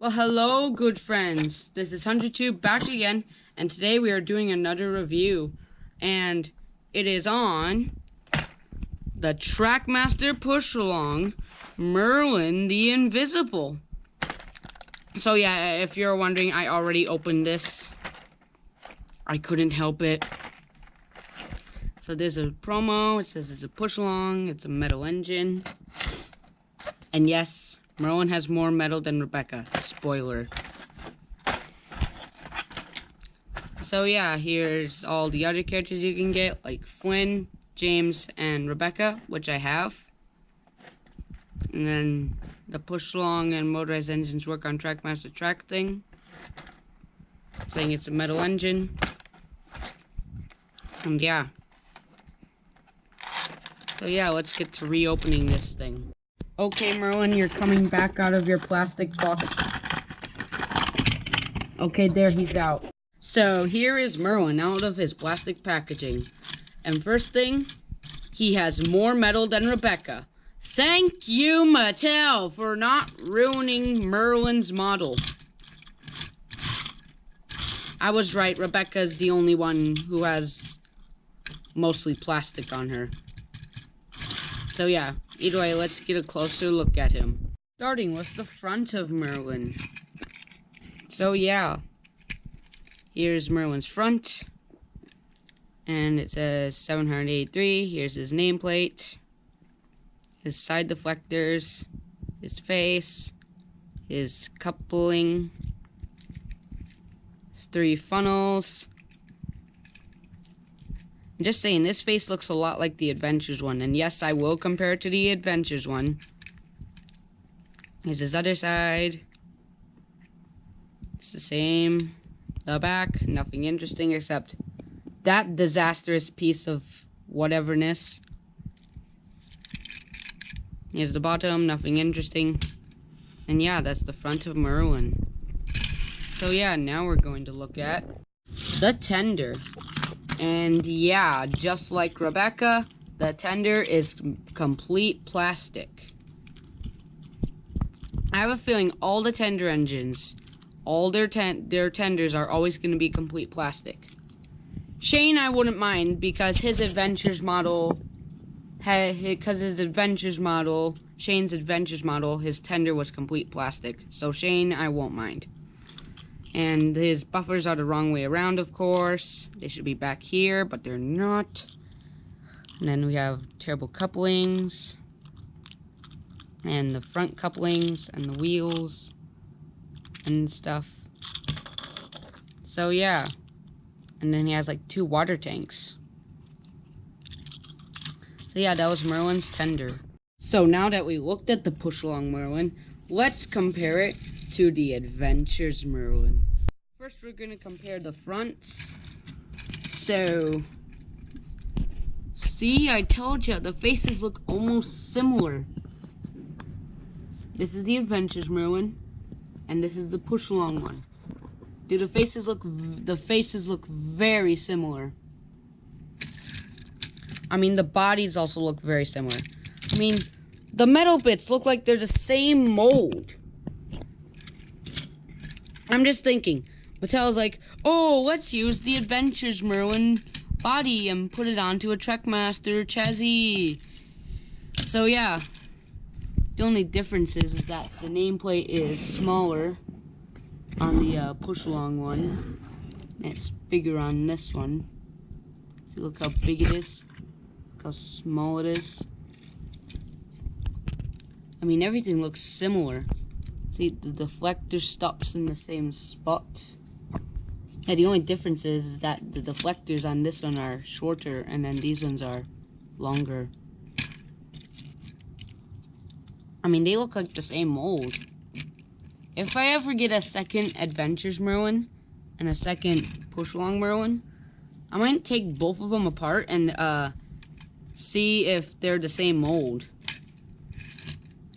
Well, hello, good friends. This is HunterTube back again, and today we are doing another review, and it is on the Trackmaster push-along Merlin the Invisible. So yeah, if you're wondering, I already opened this. I couldn't help it. So there's a promo. It says it's a push-along. It's a metal engine. And yes, Merlin has more metal than Rebecca. Spoiler. So yeah, here's all the other characters you can get, like Flynn, James, and Rebecca, which I have. And then the push-along and motorized engines work on Trackmaster track thing. Saying it's a metal engine. And yeah. So yeah, let's get to reopening this thing. Okay, Merlin, you're coming back out of your plastic box. Okay, there he's out. So here is Merlin out of his plastic packaging. And first thing, he has more metal than Rebecca. Thank you, Mattel, for not ruining Merlin's model. I was right, Rebecca's the only one who has mostly plastic on her. So yeah, either way, let's get a closer look at him. Starting with the front of Merlin. So yeah, here's Merlin's front. And it says 783, here's his nameplate. His side deflectors, his face, his coupling, his 3 funnels. I'm just saying, this face looks a lot like the Adventures one. And yes, I will compare it to the Adventures one. Here's his other side. It's the same. The back, nothing interesting except that disastrous piece of whateverness. Here's the bottom, nothing interesting. And yeah, that's the front of Merlin. So yeah, now we're going to look at the tender. And yeah, just like Rebecca, the tender is complete plastic. I have a feeling all the tender engines, all their tenders are always going to be complete plastic. Shane, I wouldn't mind because his Adventures model, Shane's Adventures model, his tender was complete plastic. So Shane, I won't mind. And his buffers are the wrong way around, of course. They should be back here, but they're not. And then we have terrible couplings. And the front couplings and the wheels and stuff. So yeah. And then he has like 2 water tanks. So yeah, that was Merlin's tender. So now that we looked at the push-along Merlin, let's compare it to the Adventures Merlin. First, we're going to compare the fronts. So, see, I told you, the faces look almost similar. This is the Adventures Merlin, and this is the push-along one. Dude, the faces look very similar. I mean, the bodies also look very similar. I mean, the metal bits look like they're the same mold. I'm just thinking, Mattel's like, oh, let's use the Adventures Merlin body and put it onto a Trackmaster chassis. So yeah, the only difference is that the nameplate is smaller on the push-along one, and it's bigger on this one. See, look how big it is. Look how small it is. I mean, everything looks similar. See, the deflector stops in the same spot. Yeah, the only difference is that the deflectors on this one are shorter, and then these ones are longer. I mean, they look like the same mold. If I ever get a second Adventures Merlin and a second push-along Merlin, I might take both of them apart and see if they're the same mold.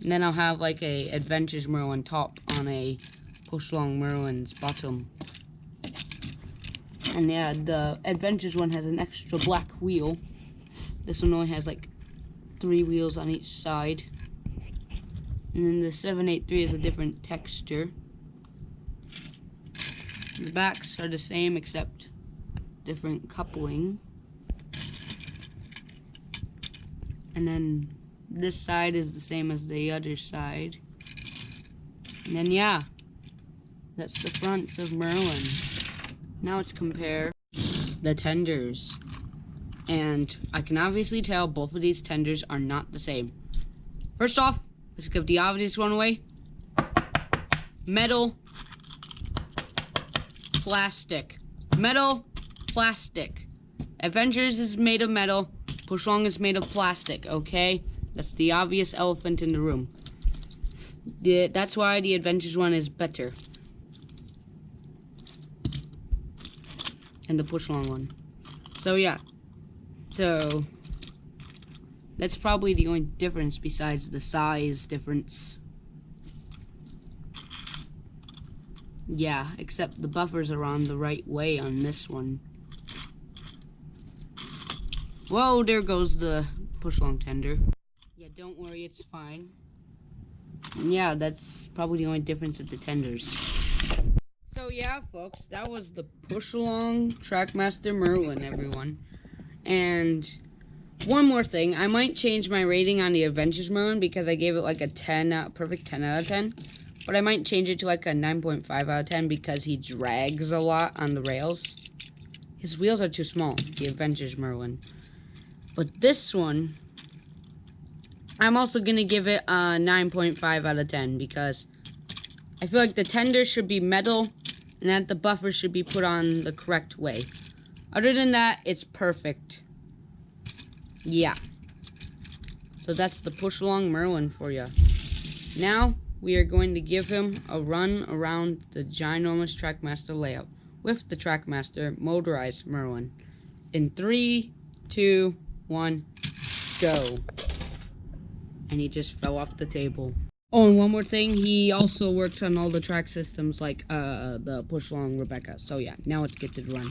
And then I'll have like a Adventures Merlin top on a push-along Merlin's bottom. And yeah, the Adventures one has an extra black wheel. This one only has like 3 wheels on each side. And then the 783 is a different texture. The backs are the same except different coupling. And then this side is the same as the other side. And then yeah, that's the fronts of Merlin. Now let's compare the tenders. And I can obviously tell both of these tenders are not the same. First off, let's give the obvious one away. Metal, plastic. Metal, plastic. Adventures is made of metal. Push Along is made of plastic, okay? That's the obvious elephant in the room. That's why the Adventures one is better. And the Push Along one. So yeah. So that's probably the only difference besides the size difference. Yeah, except the buffers are on the right way on this one. Whoa, there goes the Push Along tender. Yeah, don't worry, it's fine. And yeah, that's probably the only difference with the tenders. So yeah, folks, that was the Push Along Trackmaster Merlin, everyone. And one more thing, I might change my rating on the Adventures Merlin because I gave it like a 10, perfect 10 out of 10. But I might change it to like a 9.5 out of 10 because he drags a lot on the rails. His wheels are too small, the Adventures Merlin. But this one, I'm also going to give it a 9.5 out of 10 because I feel like the tender should be metal and that the buffer should be put on the correct way. Other than that, it's perfect. Yeah. So that's the Push Along Merlin for you. Now, we are going to give him a run around the ginormous Trackmaster layout with the Trackmaster motorized Merlin. In 3, 2, 1, go. And he just fell off the table. Oh, and one more thing, he also works on all the track systems like the Push Along Rebecca. So yeah, now let's get to the run.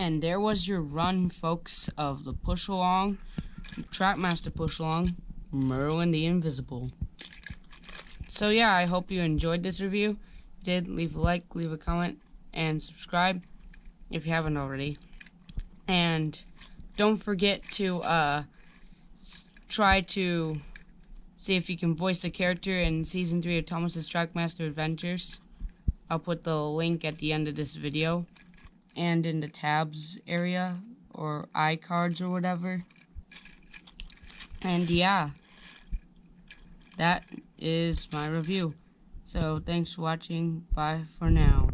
And there was your run, folks, of the push-along, Trackmaster push-along, Merlin the Invisible. So yeah, I hope you enjoyed this review. If you did, leave a like, leave a comment, and subscribe if you haven't already. And don't forget to try to see if you can voice a character in Season 3 of Thomas's Trackmaster Adventures. I'll put the link at the end of this video and in the tabs area or iCards or whatever. And yeah, that is my review. So thanks for watching. Bye for now.